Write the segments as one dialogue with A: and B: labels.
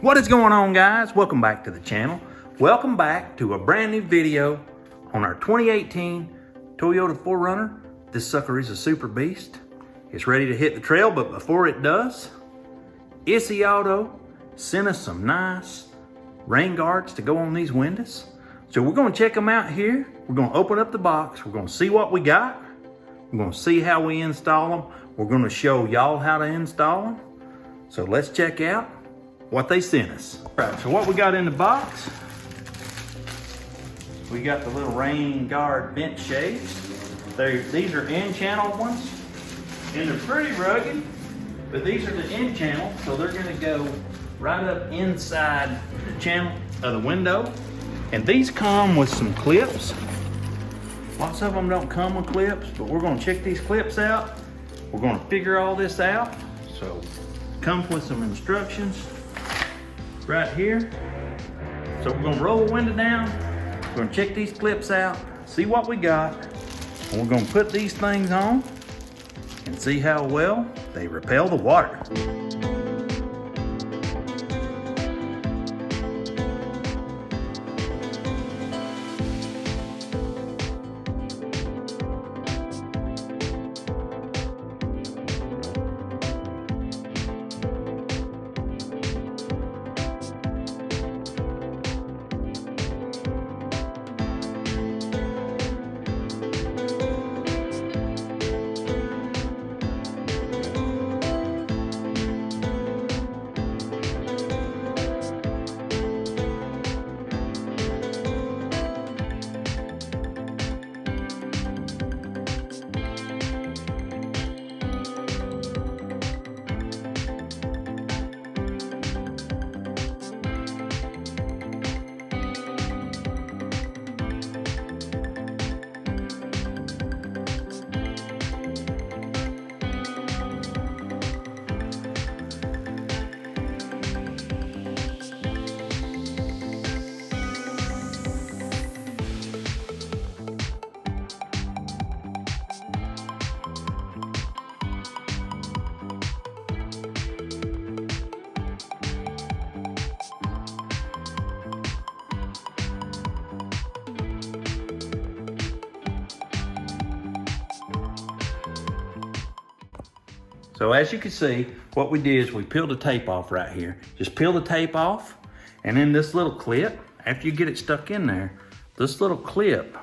A: What is going on, guys? Welcome back to the channel. Welcome back to a brand new video on our 2018 Toyota 4Runner. This sucker is a super beast. It's ready to hit the trail, but before it does, ISSYAUTO sent us some nice rain guards to go on these windows. So we're gonna check them out here. We're gonna open up the box. We're gonna see what we got. We're gonna see how we install them. We're gonna show y'all how to install them. So let's check out what they sent us. All right, so what we got in the box, we got the little rain guard vent shades. These are in-channel ones, and they're pretty rugged, but these are the in-channel, so they're gonna go right up inside the channel of the window. And these come with some clips. Lots of them don't come with clips, but we're gonna check these clips out. We're gonna figure all this out. So it comes with some instructions right here. So we're gonna roll the window down. We're gonna check these clips out, see what we got, and we're gonna put these things on and see how well they repel the water. So as you can see, what we did is we peeled the tape off right here. Just peel the tape off, and then this little clip, after you get it stuck in there, this little clip,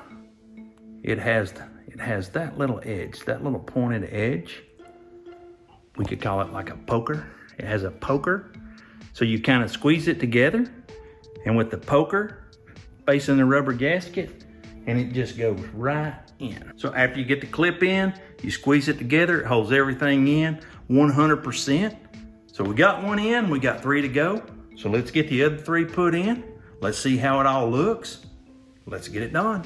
A: it has that little edge, that little pointed edge. We could call it like a poker. It has a poker. So you kind of squeeze it together, and with the poker facing the rubber gasket, and it just goes right in. So after you get the clip in, you squeeze it together, it holds everything in 100%. So we got one in, we got 3 to go. So let's get the other 3 put in. Let's see how it all looks. Let's get it done.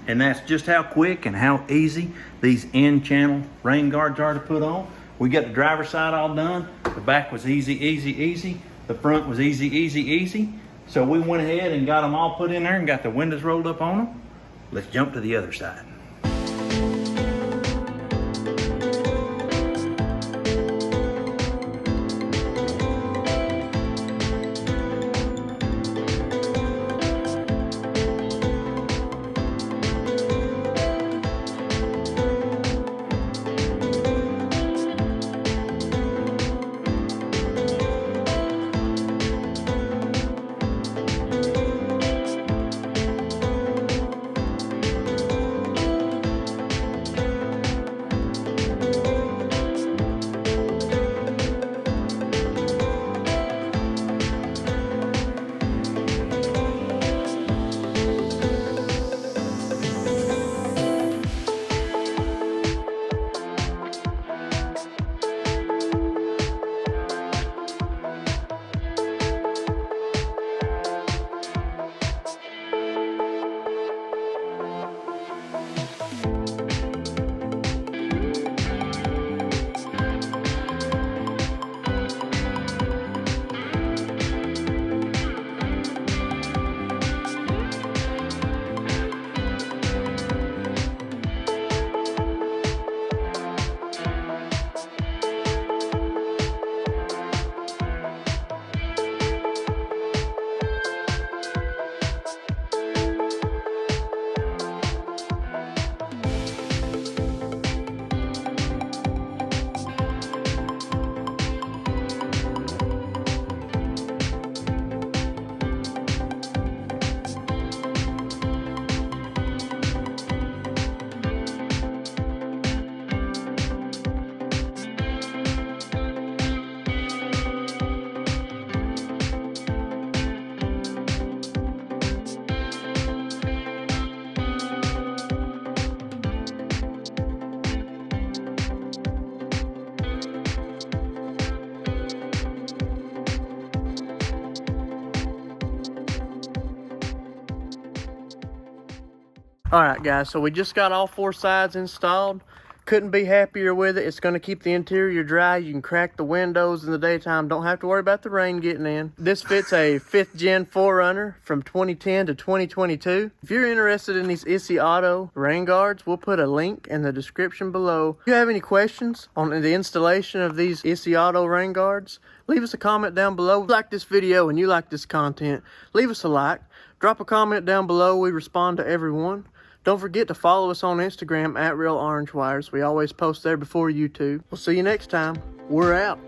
A: And that's just how quick and how easy these in-channel rain guards are to put on. We got the driver's side all done. The back was easy, easy, easy. The front was easy, easy, easy. So we went ahead and got them all put in there and got the windows rolled up on them. Let's jump to the other side.
B: Alright guys, so we just got all 4 sides installed. Couldn't be happier with it. It's going to keep the interior dry. You can crack the windows in the daytime. Don't have to worry about the rain getting in. This fits a 5th gen 4Runner from 2010 to 2022. If you're interested in these ISSYAUTO rain guards, we'll put a link in the description below. If you have any questions on the installation of these ISSYAUTO rain guards, leave us a comment down below. If you like this video and you like this content, leave us a like. Drop a comment down below. We respond to everyone. Don't forget to follow us on Instagram at RealOrangeWires. We always post there before YouTube. We'll see you next time. We're out.